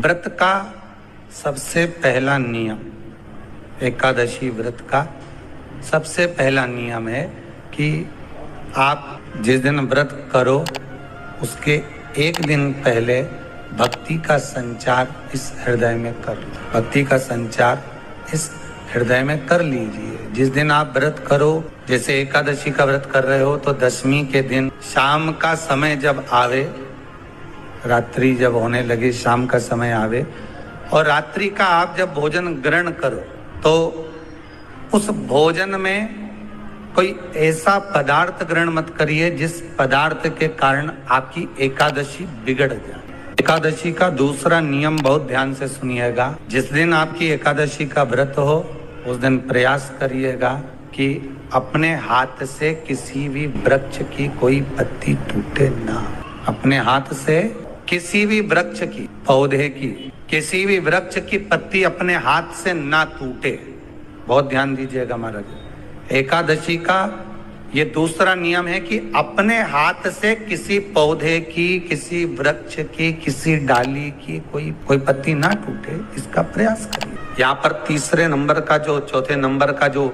व्रत का सबसे पहला नियम, एकादशी व्रत का सबसे पहला नियम है कि आप जिस दिन व्रत करो उसके एक दिन पहले भक्ति का संचार इस हृदय में कर लो। भक्ति का संचार इस हृदय में कर लीजिए। जिस दिन आप व्रत करो, जैसे एकादशी का व्रत कर रहे हो तो दशमी के दिन शाम का समय जब आवे, रात्रि जब होने लगे, शाम का समय आवे और रात्रि का आप जब भोजन ग्रहण करो तो उस भोजन में कोई ऐसा पदार्थ ग्रहण मत करिए जिस पदार्थ के कारण आपकी एकादशी बिगड़ जाए। एकादशी का दूसरा नियम बहुत ध्यान से सुनिएगा। जिस दिन आपकी एकादशी का व्रत हो उस दिन प्रयास करिएगा कि अपने हाथ से किसी भी वृक्ष की कोई पत्ती टूटे ना। अपने हाथ से किसी भी वृक्ष की, पौधे की, किसी भी वृक्ष की पत्ती अपने हाथ से ना टूटे। बहुत ध्यान दीजिएगा महाराज। एकादशी का ये दूसरा नियम है कि अपने हाथ से किसी पौधे की, किसी वृक्ष की, किसी डाली की कोई पत्ती ना टूटे, इसका प्रयास करिए। यहाँ पर तीसरे नंबर का जो, चौथे नंबर का जो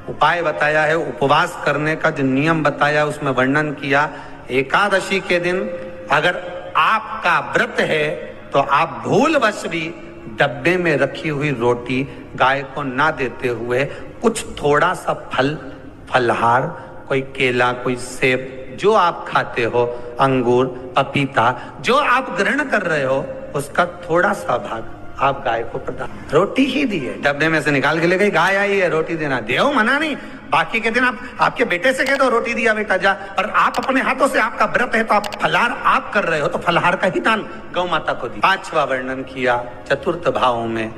उपाय बताया है, उपवास करने का जो नियम बताया, उसमें वर्णन किया। एकादशी के दिन अगर आपका व्रत है तो आप भूलवश भी डब्बे में रखी हुई रोटी गाय को ना देते हुए कुछ थोड़ा सा फलहार, कोई केला, कोई सेब, जो आप खाते हो, अंगूर, पपीता, जो आप ग्रहण कर रहे हो, उसका थोड़ा सा भाग आप गाय को प्रदान। रोटी ही दी है, डब्बे में से निकाल के ले गई, गाय आई है, रोटी देना, देव मना नहीं। बाकी के दिन आप आपके बेटे से कह दो रोटी दिया बेटा जा, पर आप अपने हाथों से, आपका व्रत है तो आप फलहार आप कर रहे हो तो फलहार का ही दान गौ माता को दी। पांचवा वर्णन किया चतुर्थ भाव में,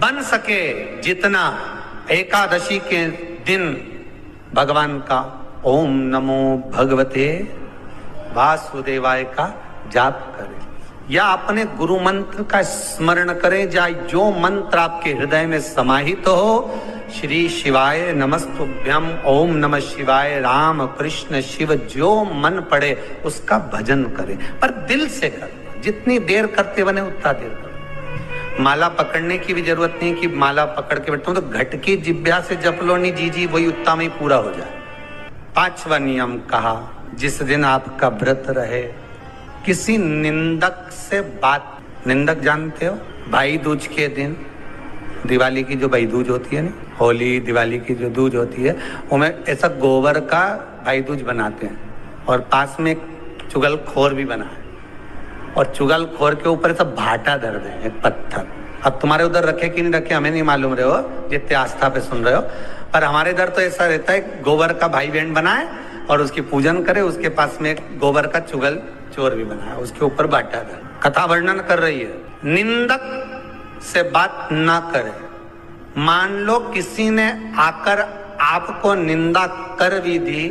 बन सके जितना एकादशी के दिन भगवान का ओम नमो भगवते वासुदेवाय का जाप करें या अपने गुरु मंत्र का स्मरण करें, या जो मंत्र आपके हृदय में समाहित हो, श्री शिवाय नमस्तुभ्यम, ओम नमः शिवाय, राम कृष्ण शिव, जो मन पड़े उसका भजन करें, पर दिल से करें। जितनी देर करते बने उतना देर करें। माला पकड़ने की भी जरूरत नहीं कि माला पकड़ के बैठता हूं तो घट की जिब्या से जप लो नहीं जी, वही उतना में पूरा हो जाए। पांचवा नियम कहा, जिस दिन आपका व्रत रहे किसी निंदक से बात, निंदक जानते हो, भाई दूज के दिन, दिवाली की जो भाई दूज होती है ना, होली दिवाली की जो दूज होती है, उनमें ऐसा गोबर का भाई दूज बनाते हैं और पास में एक चुगलखोर भी बना है और चुगलखोर के ऊपर ऐसा भाटा धर दे, एक पत्थर। अब तुम्हारे उधर रखे कि नहीं रखे हमें नहीं मालूम रहे हो, जितने आस्था पे सुन रहे हो, पर हमारे इधर तो ऐसा रहता है, गोबर का भाई बहन बनाए और उसकी पूजन करे, उसके पास में एक गोबर का चुगल चोर भी बनाया, उसके ऊपर बाटा धर। कथा वर्णन कर रही है, निंदक से बात ना करे। मान लो किसी ने आकर आपको निंदा कर भी दी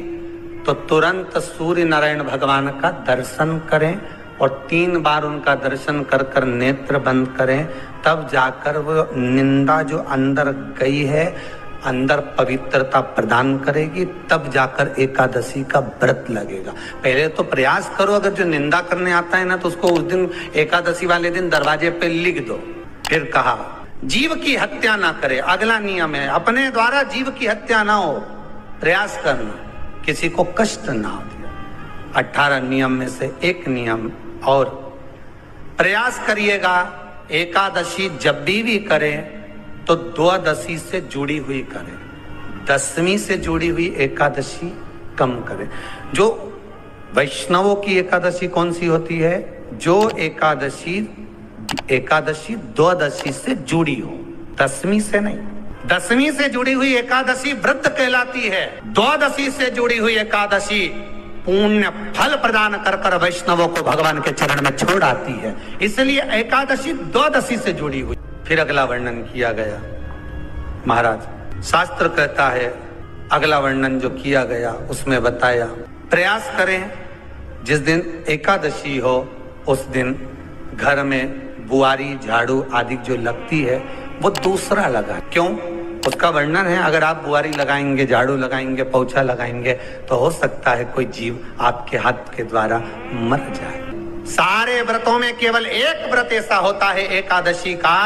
तो तुरंत सूर्य नारायण भगवान का दर्शन करें और 3 बार उनका दर्शन कर कर नेत्र बंद करें, तब जाकर वो निंदा जो अंदर गई है, अंदर पवित्रता प्रदान करेगी, तब जाकर एकादशी का व्रत लगेगा। पहले तो प्रयास करो, अगर जो निंदा करने आता है ना तो उसको उस दिन एकादशी वाले दिन दरवाजे पे लिख दो। फिर कहा जीव की हत्या ना करे, अगला नियम है, अपने द्वारा जीव की हत्या ना हो, प्रयास करना, किसी को कष्ट ना हो। 18 नियम में से एक नियम और, प्रयास करिएगा एकादशी जब भी करें तो द्वादशी से जुड़ी हुई करें, दशमी से जुड़ी हुई एकादशी कम करें। जो वैष्णवों की एकादशी कौन सी होती है? जो एकादशी द्वादशी से जुड़ी हो, दशमी से नहीं। दशमी से जुड़ी हुई एकादशी व्रत कहलाती है, द्वादशी से जुड़ी हुई एकादशी पुण्य फल प्रदान कर कर वैष्णवों को भगवान के चरण में छोड़ आती है, इसलिए एकादशी द्वादशी से जुड़ी हुई। फिर अगला वर्णन किया गया महाराज, शास्त्र कहता है, अगला वर्णन जो किया गया उसमें बताया, प्रयास करें जिस दिन एकादशी हो उस दिन घर में बुआरी, झाड़ू आदि जो लगती है वो दूसरा लगा। क्यों? उसका वर्णन है, अगर आप बुआरी लगाएंगे, झाड़ू लगाएंगे, पोछा लगाएंगे तो हो सकता है कोई जीव आपके हाथ के द्वारा मर जाए। सारे व्रतों में केवल एक व्रत ऐसा होता है एकादशी का,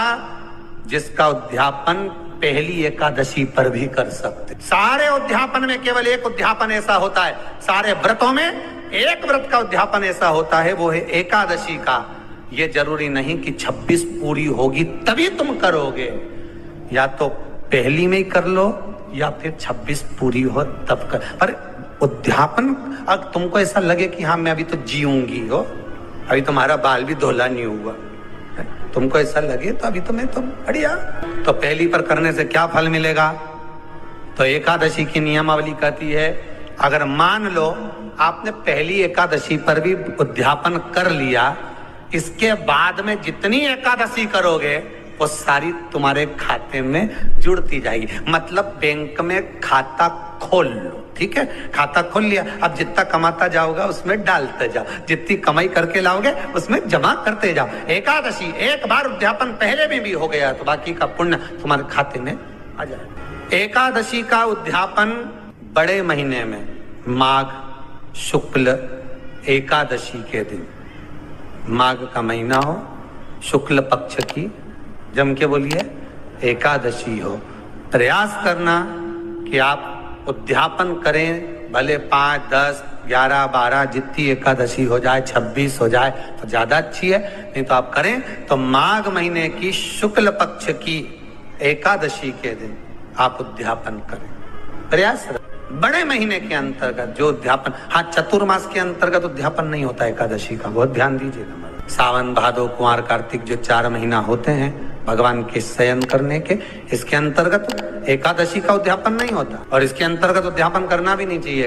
जिसका उद्यापन पहली एकादशी पर भी कर सकते। सारे उद्यापन में केवल एक उद्यापन ऐसा होता है, सारे व्रतों में एक व्रत का उद्यापन ऐसा होता है, वो है एकादशी का। ये जरूरी नहीं कि 26 पूरी होगी तभी तुम करोगे, या तो पहली में ही कर लो या फिर 26 पूरी हो तब कर। पर उद्यापन, अगर तुमको ऐसा लगे कि हाँ मैं अभी तो जीऊंगी हो, अभी तुम्हारा बाल भी धोला नहीं हुआ, तुमको ऐसा लगे तो अभी तो मैं तो बढ़िया, तो पहली पर करने से क्या फल मिलेगा? तो एकादशी की नियमावली कहती है, अगर मान लो आपने पहली एकादशी पर भी उद्यापन कर लिया, इसके बाद में जितनी एकादशी करोगे वो सारी तुम्हारे खाते में जुड़ती जाएगी। मतलब बैंक में खाता खोल लो, ठीक है, खाता खोल लिया, अब जितना कमाता जाओगा उसमें डालते जाओ, जितनी कमाई करके लाओगे उसमें जमा करते जाओ। एकादशी एक बार उद्यापन पहले में भी हो गया तो बाकी का पुण्य तुम्हारे खाते में आ जाए। एकादशी का उद्यापन बड़े महीने में माघ शुक्ल एकादशी के दिन, माघ का महीना हो, शुक्ल पक्ष की, जम के बोलिए एकादशी हो, प्रयास करना कि आप उद्यापन करें, भले 5, 10, 11, 12 जितनी एकादशी हो जाए, 26 हो जाए तो ज्यादा अच्छी है, नहीं तो आप करें तो माघ महीने की शुक्ल पक्ष की एकादशी के दिन आप उद्यापन करें। प्रयास बड़े महीने के अंतर्गत जो उद्यापन, हाँ चतुर्मास के अंतर्गत उद्यापन नहीं होता एकादशी का, बहुत ध्यान दीजिएगा। सावन भादो कुंवर कार्तिक जो 4 महीना होते हैं भगवान के शयन करने के, इसके अंतर्गत एकादशी का उद्यापन नहीं होता, और इसके अंतर्गत उद्यापन करना भी नहीं चाहिए।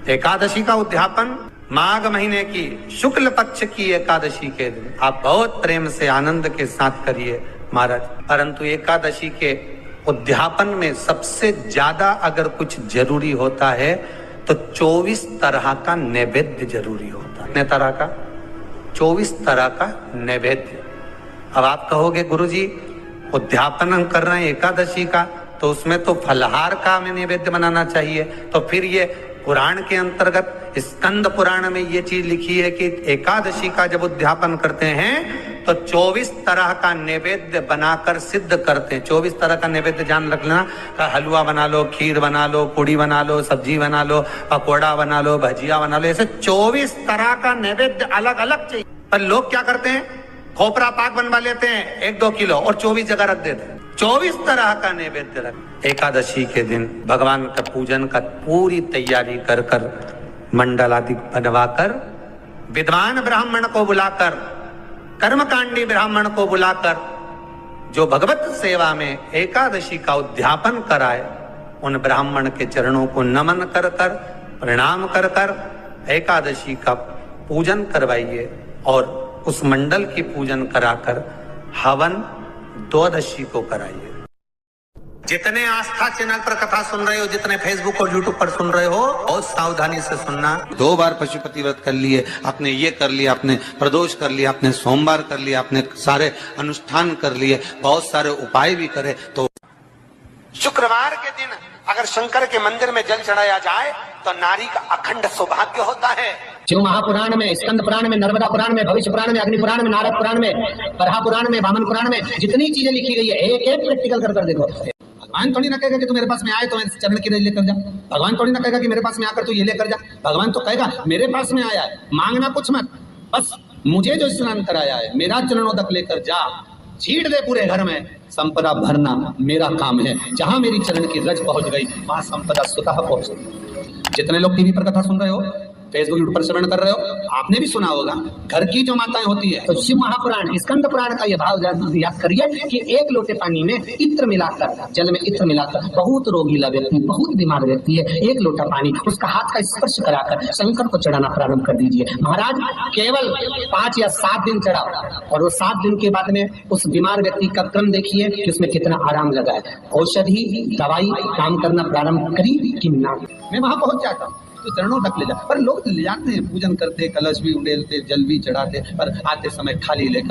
एकादशी का उद्यापन माघ महीने की शुक्ल पक्ष की एकादशी के दिन आप बहुत प्रेम से आनंद के साथ करिए महाराज। परंतु एकादशी के उद्यापन में सबसे ज्यादा अगर कुछ जरूरी होता है तो 24 तरह का नैवेद्य जरूरी होता है। कितने तरह का? 24 तरह का नैवेद्य। अब आप कहोगे गुरुजी उद्यापन हम कर रहे हैं एकादशी का, तो उसमें तो फलहार का हमें नैवेद्य बनाना चाहिए, तो फिर ये पुराण के अंतर्गत स्कंद पुराण में ये चीज लिखी है कि एकादशी का जब उद्यापन करते हैं तो 24 तरह का नैवेद्य बनाकर सिद्ध करते हैं। 24 तरह का नैवेद्य जान रख लेना, हलवा बना लो, खीर बना लो, पूड़ी बना लो, सब्जी बना लो, पकौड़ा बना लो, भजिया बना लो, ऐसे 24 तरह का नैवेद्य अलग अलग चाहिए। पर लोग क्या करते हैं, खोपरा पाक बनवा लेते हैं 1-2 किलो और 24 जगह रख देते हैं। 24 तरह का नैवेद्य रख। एकादशी के दिन भगवान का पूजन का पूरी तैयारी कर कर, मंडल आदि बनवाकर, विद्वान ब्राह्मण को बुलाकर, कर्मकांडी ब्राह्मण को बुलाकर, जो भगवत सेवा में एकादशी का उद्यापन कराए, उन ब्राह्मण के चरणों को नमन कर कर, प्रणाम कर कर एकादशी का पूजन करवाइए, और उस मंडल की पूजन कराकर हवन द्वादशी को कराइए। जितने आस्था चैनल पर कथा सुन रहे हो, जितने फेसबुक और यूट्यूब पर सुन रहे हो, बहुत सावधानी से सुनना। 2 बार पशुपति व्रत कर लिए, आपने ये कर लिया, आपने प्रदोष कर लिया, आपने सोमवार कर लिया, आपने सारे अनुष्ठान कर लिए, बहुत सारे उपाय भी करे, तो शुक्रवार के दिन अगर शंकर के मंदिर में जल चढ़ाया जाए तो नारी का अखंड सौभाग्य होता है। शिव महापुराण में, स्कंद पुराण में, नर्मदा पुराण में, भविष्य पुराण में, अग्नि पुराण में, नारद पुराण में, बरहा पुराण में, वामन पुराण में जितनी चीजें लिखी गई है, एक एक प्रैक्टिकल कर कर देखो। भगवान थोड़ी ना कहेगा कि तू मेरे पास में आए तो मैं चरण की रज लेकर जा। भगवान थोड़ी ना कहेगा कि मेरे पास में आकर तू ये लेकर जा। भगवान तो कहेगा मेरे पास में आया है, मांगना कुछ मत, बस मुझे जो स्नान कराया है मेरा चरणोदक लेकर जा, छीट दे पूरे घर में, संपदा भरना मेरा काम है। जहां मेरी चरण की रज पहुंच गई वहां संपदा स्वतः पहुंच गई। जितने लोग टीवी पर कथा सुन रहे हो, फेसबुक यूट्यूब पर श्रवण कर रहे हो, आपने भी सुना होगा घर की जो माताएं होती है, तो शिव महापुराण स्कंद पुराण का यह भाव याद करिए कि 1 लोटे पानी में इत्र मिलाकर, जल में इत्र मिलाकर, बहुत रोगीला व्यक्ति, बहुत बीमार व्यक्ति है, 1 लोटा पानी उसका हाथ का स्पर्श कराकर शंकर को चढ़ाना प्रारंभ कर दीजिए। महाराज केवल 5 या 7 दिन चढ़ाओ, और वो 7 दिन के बाद में उस बीमार व्यक्ति का क्रम देखिए कि उसमें कितना आराम लगा है। औषधि दवाई काम करना प्रारंभ करी कि ना, मैं वहां पहुंच जाता हूँ तो चरणों तक ले जा। पर लोग ले जाते हैं, पूजन करते, कलश भी उड़ेलते, जल भी चढ़ाते, पर आते समय खाली लेकर